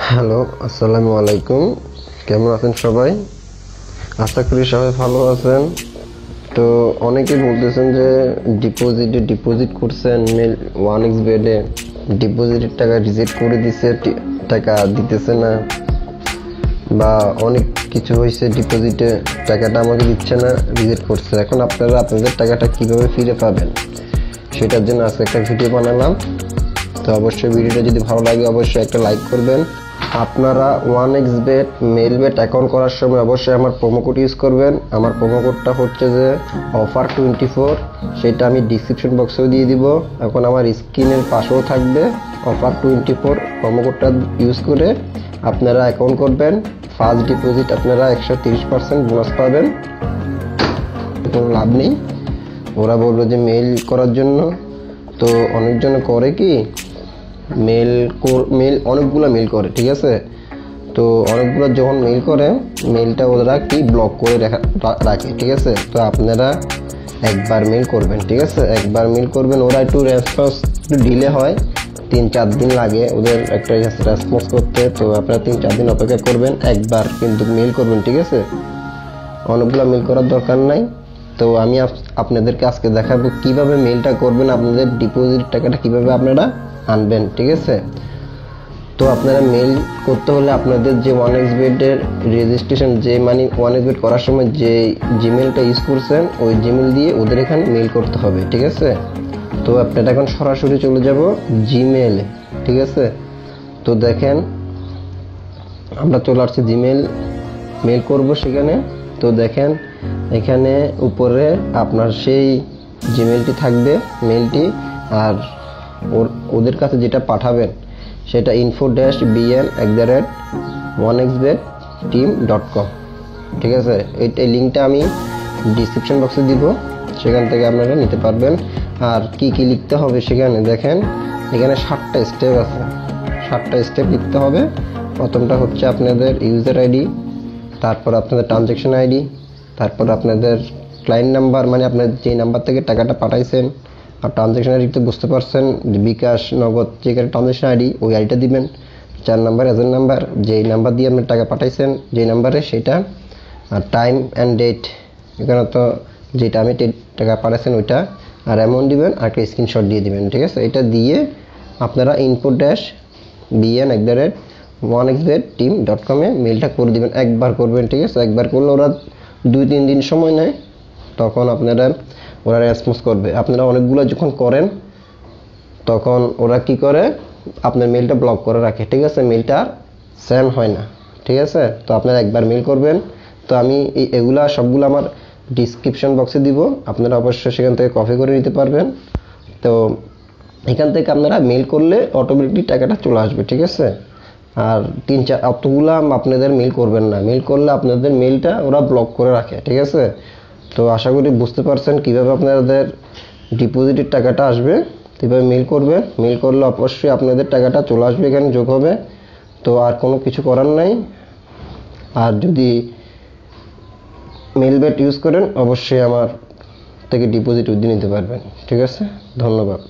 Hello, আসসালামু আলাইকুম। কেমন আছেন সবাই? আশা করি সবাই ভালো আছেন। তো অনেকেই বলতেছেন যে ডিপোজিট করছেন মেল 1xBet-এ, ডিপোজিটের টাকা রিজেক্ট করে দিছে, টাকা দিতেছে না, বা অনেক কিছু হয়েছে, ডিপোজিটে টাকাটা আমাকে দিচ্ছে না, রিজেক্ট করছে। এখন আপনারা আপনাদের টাকাটা কিভাবে ফিরে পাবেন সেটার জন্য আজকে একটা ভিডিও বানালাম। তো অবশ্যই ভিডিওটা যদি ভালো লাগে অবশ্যই একটা লাইক করবেন। আপনারা 1xBet মেইলবেট অ্যাকাউন্ট করার সময় অবশ্যই আমার প্রোমো কোড ইউজ করবেন। আমার প্রোমো কোডটা হচ্ছে যে offer24, সেটা আমি ডিসক্রিপশন বক্সেও দিয়ে দিব। এখন আমার স্ক্রিনের পাশেও থাকবে। offer24 প্রোমো কোডটা ইউজ করে আপনারা অ্যাকাউন্ট করবেন। ফার্স্ট ডিপোজিট আপনারা 130% বোনাস পাবেন। কোনো লাভ নেই, ওরা বললো যে মেইল করার জন্য। তো অনেকজন করে কি মেল অনেকগুলো মেল করে, ঠিক আছে? তো অনেকগুলো যখন মেল করে, মেলটা ওরা কি ব্লক করে রাখে, ঠিক আছে? তো আপনারা একবার মেল করবেন, ঠিক আছে? একবার মেল করবেন। ওরা একটু রেসপন্স একটু ডিলে হয়, 3-4 দিন লাগে ওদের একটা রেসপন্স করতে। তো আপনারা 3-4 দিন অপেক্ষা করবেন, একবার কিন্তু মেল করবেন, ঠিক আছে? অনেকগুলো মেল করার দরকার নাই। তো আমি আপনাদেরকে আজকে দেখাবো কিভাবে মেলটা করবেন, আপনাদের ডিপোজিট টাকাটা কিভাবে আপনারা আনবেন, ঠিক আছে? তো আপনারা মেল করতে হলে আপনাদের যে 1xBet-এর রেজিস্ট্রেশন, যে মানে 1xBet করার সময় যে জিমেলটা ইউজ করছেন ওই জিমেল দিয়ে ওদের এখানে মেল করতে হবে, ঠিক আছে? তো আপনারা এখন সরাসরি চলে যাব জিমেলে, ঠিক আছে? তো দেখেন আমরা চলে আসছি জিমেল, মেল করব সেখানে। তো দেখেন এখানে উপরে আপনার সেই জিমেলটি থাকবে, মেলটি, আর ওদের কাছে যেটা পাঠাবেন সেটা info-bn@1xbetteam.com, ঠিক আছে? এই লিঙ্কটা আমি ডিসক্রিপশন বক্সে দিব, সেখান থেকে আপনারা নিতে পারবেন। আর কি কি লিখতে হবে সেখানে দেখেন, এখানে 7টা স্টেপ আছে, 7টা স্টেপ লিখতে হবে। প্রথমটা হচ্ছে আপনাদের ইউজার আইডি, তারপর আপনাদের ট্রানজ্যাকশন আইডি, তারপর আপনাদের ক্লায়েন্ট নাম্বার, মানে আপনার যে নাম্বার থেকে টাকাটা পাঠাইছেন। আর ট্রানজ্যাকশন আইডি তো বুঝতে পারছেন, বিকাশ, নগদ, যেখানে ট্রানজ্যাকশন আইডি ওই আইডিটা দিবেন। 4 নাম্বার এজেন্ট নাম্বার, যেই নাম্বার দিয়ে আপনি টাকা পাঠাইছেন যেই নাম্বারে সেটা। আর টাইম অ্যান্ড ডেট, এখানে তো যে টাইমে টাকা পাঠাইছেন ওইটা। আর অ্যামাউন্ট দিবেন, আর একটা স্ক্রিনশট দিয়ে দিবেন, ঠিক আছে? এটা দিয়ে আপনারা info-bn@1xbetteam.com-এ মেলটা করে দিবেন। একবার করবেন, ঠিক আছে? একবার করলে ওরা 2-3 দিন সময় নেয়, তখন ওরা রেসপন্স করবে। আপনারা অনেকগুলো যখন করেন তখন ওরা কি করে, আপনার মেলটা ব্লক করে রাখে, ঠিক আছে? মেলটা সেন্ড হয় না, ঠিক আছে? তো আপনারা একবার মেল করবেন। তো আমি এগুলা সবগুলো আমার ডিসক্রিপশন বক্সে দিব, আপনারা অবশ্যই সেখান থেকে কপি করে নিতে পারবেন। তো এখান থেকে আপনারা মেল করলে অটোমেটিকলি টাকাটা চলে আসবে, ঠিক আছে? আর 3-4 অতগুলা আপনাদের মেল করবেন না, মেল করলে আপনাদের মেলটা ওরা ব্লক করে রাখে, ঠিক আছে? তো আশা করি বুঝতে পারছেন কিভাবে আপনাদের ডিপোজিটের টাকাটা আসবে। কীভাবে মেল করবেন, মেল করলে অবশ্যই আপনাদের টাকাটা চলে আসবে, এখানে যোগ হবে। তো আর কোনো কিছু করার নাই। আর যদি মেইলবেট ইউজ করেন অবশ্যই আমার থেকে ডিপোজিট উদ্দিয়ে নিতে পারবেন, ঠিক আছে? ধন্যবাদ।